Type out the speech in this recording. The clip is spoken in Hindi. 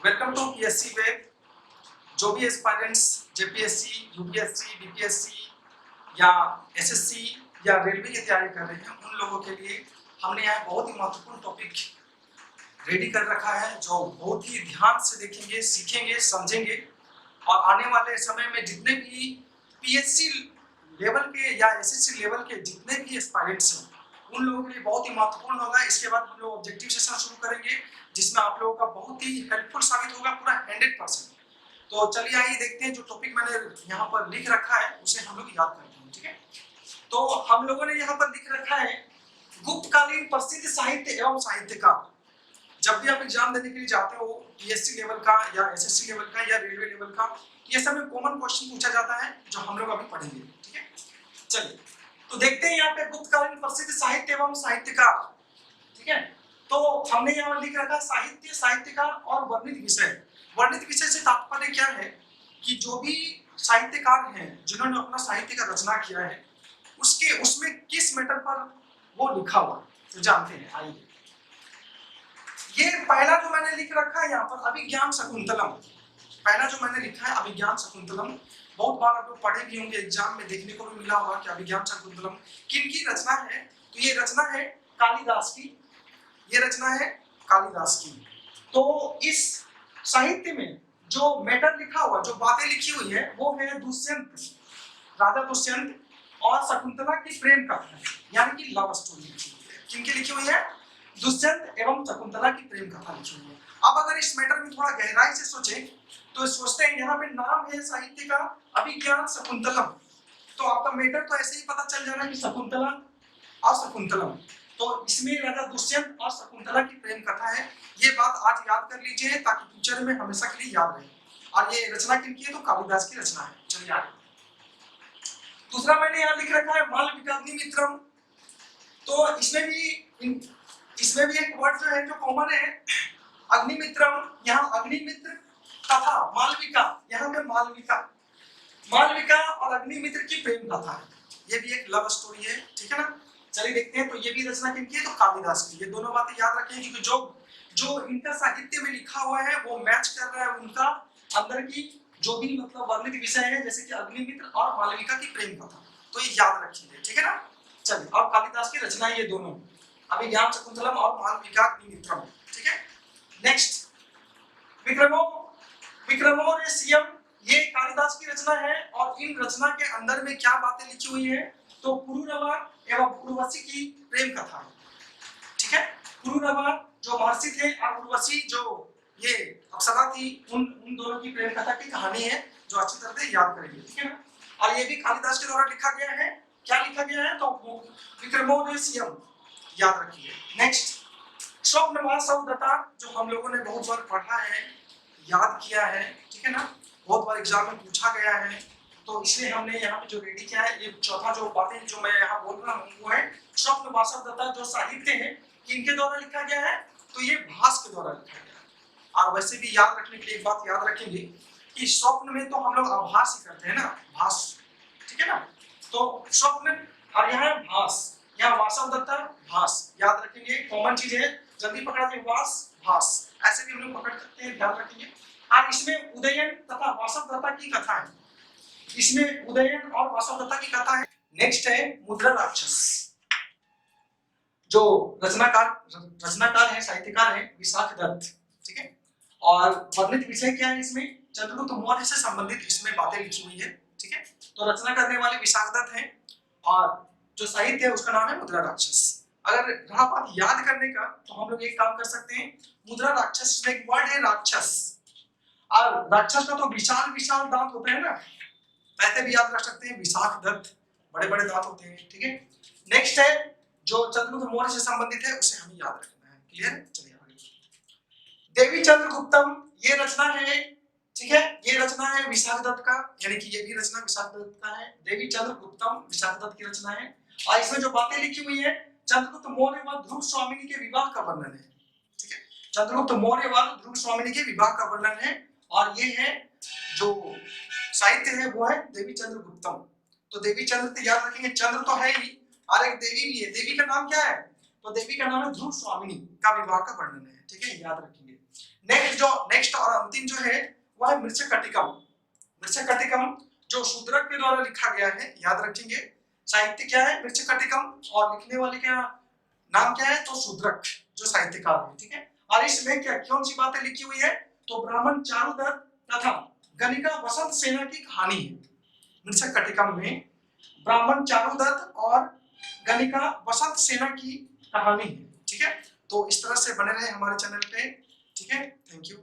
Welcome to PSC web. जो भी एस्पायरेंट्स जेपीएससी, यूपीएससी, बीपीएससी या एसएससी या रेलवे की तैयारी कर रहे हैं, उन लोगों के लिए हमने यहाँ बहुत ही महत्वपूर्ण टॉपिक रेडी कर रखा है, जो बहुत ही ध्यान से देखेंगे, सीखेंगे, समझेंगे और आने वाले समय में जितने भी पीएससी लेवल के या एसएससी लेवल के जितने भी एस्पायरेंट्स हैं, उन लोगों के लिए बहुत ही महत्वपूर्ण होगा। इसके बाद हम लोग ऑब्जेक्टिव सेशन शुरू करेंगे, जिसमें आप लोगों का बहुत ही हेल्पफुल साबित होगा, पूरा 100%। तो चलिए आइए देखते हैं, जो टॉपिक मैंने यहाँ पर लिख रखा है उसे हम लोग याद करते हैं। ठीक है, तो हम लोगों ने यहाँ पर लिख रखा है गुप्तकालीन प्रसिद्ध साहित्य एवं साहित्यकार। जब भी आप एग्जाम देने के लिए जाते हो, पीएससी लेवल का या एसएससी लेवल का या रेलवे लेवल का, ये सब में कॉमन क्वेश्चन पूछा जाता है, जो हम लोग अभी पढ़ेंगे। ठीक है, चलिए तो देखते हैं यहाँ पे गुप्तकालीन प्रसिद्ध साहित्य एवं साहित्यकार। ठीक है, तो हमने यहाँ लिख रखा साहित्य, साहित्यकार और वर्णित विषय। वर्णित विषय से तात्पर्य क्या है कि जो भी साहित्यकार हैं जिन्होंने अपना साहित्य का रचना किया है, उसमें किस मैटर पर वो लिखा हुआ, तो जानते हैं। आइए, ये पहला जो मैंने लिख रखा है यहाँ पर अभिज्ञान शकुंतलम। पहला जो मैंने लिखा है अभिज्ञान शकुंतलम, बहुत बार आप लोग पढ़े भी होंगे, एग्जाम में देखने को भी मिला होगा कि अभिज्ञान शकुंतलम किनकी रचना है। तो ये रचना है कालिदास की, ये रचना है कालिदास की। तो इस साहित्य में जो मैटर लिखा हुआ, जो बातें लिखी हुई है, वो है दुष्यंत, राजा दुष्यंत और शकुंतला की प्रेम कथा, यानी कि लव स्टोरी लिखी हुई है। किनकी लिखी हुई है? दुष्यंत एवं शकुंतला की प्रेम कथा लिखी हुई है। अब अगर इस मैटर में थोड़ा गहराई से सोचें, तो सोचते हैं यहाँ पे नाम है साहित्य का अभिज्ञान शकुंतलम, तो आपका मैटर तो ऐसे ही पता चल जाना कि शकुंतला और शकुंतलम। तो इसमें राजा दुष्यंत और शकुंतला की प्रेम कथा है। ये बात आज याद कर लीजिए, ताकि फ्यूचर में हमेशा के लिए याद रहे। और ये रचना किनकी है? तो कालिदास की रचना है। चलिए आगे, दूसरा मैंने यहाँ लिख रखा है मालविका अग्निमित्रम। तो इसमें भी एक वर्ड जो है, जो कॉमन है, अग्निमित्रम। यहाँ अग्निमित्र तथा मालविका, यहाँ पे मालविका और अग्निमित्र की प्रेम कथा है। ये भी एक लव स्टोरी है। ठीक है ना, चलिए देखते हैं। तो ये भी रचना किनकी है? तो कालिदास की। ये दोनों बातें याद रखें, क्योंकि जो इनका साहित्य में लिखा हुआ है वो मैच कर रहा है उनका अंदर की जो भी मतलब वर्णित विषय है, जैसे कि अग्निमित्र और मालविका की प्रेम कथा। तो ये याद रखिए। ठीक है ना, चलिए। और कालिदास की रचना ये दोनों, अभिज्ञान शकुंतलम और मालविका अग्निमित्रम। ठीक है, नेक्स्ट विक्रमोर्वशीयम, ये कालिदास की रचना है। और इन रचना के अंदर में क्या बातें लिखी हुई है? तो पुरुरवा एवं उर्वशी की प्रेम कथा है। ठीक है, पुरुरवा जो महर्षि थे और उर्वशी जो ये अप्सरा थी, उन दोनों की प्रेम कथा की कहानी है, जो अच्छी तरह से याद करेंगे। ठीक है ना, और ये भी कालिदास के द्वारा लिखा गया है। क्या लिखा गया है? तो विक्रमोर्वशीयम, याद रखिए। नेक्स्ट स्वप्नवासवदत्ता, जो हम लोगों ने बहुत बार पढ़ा है, याद किया है। ठीक है ना, बहुत बार एग्जाम में पूछा गया है, तो इसलिए हमने यहाँ पे जो रेडी किया है, ये चौथा जो बातें जो मैं यहाँ बोल रहा हूँ वो है स्वप्नवासवदत्ता। जो साहित्य है किनके द्वारा लिखा गया है? तो ये भास के द्वारा लिखा गया है। और वैसे भी याद रखने के लिए एक बात याद रखेंगे कि स्वप्न में तो हम लोग आभास ही करते हैं ना, भास। ठीक है ना, तो स्वप्न और यहाँ भास, यहाँ वासवदत्ता भास, याद रखेंगे। कॉमन चीज है, जल्दी पकड़ा जाए, वास भास, ऐसे भी हम लोग पकड़ सकते हैं, ध्यान रखेंगे। और इसमें उदयन तथा वासवदत्ता की कथा है। इसमें उदयन और वासवदत्ता की कथा है। नेक्स्ट है मुद्रा राक्षस। जो रचनाकार है, साहित्यकार है विशाखदत्त। ठीक है, और वर्णित विषय क्या है? इसमें चंद्रगुप्त मौर्य से संबंधित इसमें बातें लिखी हुई है। ठीक है, तो रचना करने वाले विशाखदत्त हैं, और जो साहित्य है उसका नाम है मुद्रा राक्षस। अगर रहा बात याद करने का, तो हम लोग एक काम कर सकते हैं, मुद्रा राक्षस में एक वर्ड है राक्षस, और राक्षस का तो विशाल विशाल दांत होते हैं ना, ऐसे भी याद रख सकते हैं, विशाखदत्त बड़े बड़े दांत होते हैं। ठीक है, नेक्स्ट है जो चंद्रगुप्त मौर्य से संबंधित है, उसे हमें याद रखना है। क्लियर? चलिए आगे, देवी चंद्रगुप्तम, ये रचना है। ठीक है, ये रचना है विशाखदत्त का, यानी कि ये भी रचना विशाखदत्त का है। देवी चंद्रगुप्तम विशाखदत्त की रचना है, और इसमें जो बातें लिखी हुई है, चंद्रगुप्त मौर्य व ध्रुव स्वामिनी के विवाह का वर्णन है। ठीक है, चंद्रगुप्त मौर्य व ध्रुव स्वामिनी के विवाह का वर्णन है, और ये है जो साहित्य है वो है देवी चंद्रगुप्तम। तो देवी चंद्र तो याद रखेंगे, चंद्र तो है ही, और एक देवी भी है। देवी का नाम क्या है? तो देवी का नाम है ध्रुव स्वामिनी का विवाह का वर्णन है। ठीक है, याद रखेंगे। नेक्स्ट और अंतिम जो है वह है मृच्छकटिकम। मृच्छकटिकम जो शूद्रक के द्वारा लिखा गया है, याद रखेंगे। साहित्य क्या है? मृच्छकटिकम, और लिखने वाले क्या नाम क्या है? तो शूद्रक जो साहित्यकार है, ठीक है। और इसमें क्या कौन सी बातें लिखी हुई है? तो ब्राह्मण चारुदत्त तथा गणिका वसंत सेना की कहानी है। मृच्छकटिकम में ब्राह्मण चारुदत्त और गणिका वसंत सेना की कहानी है, ठीक है। तो इस तरह से बने रहे हमारे चैनल पे, ठीक है। Thank you.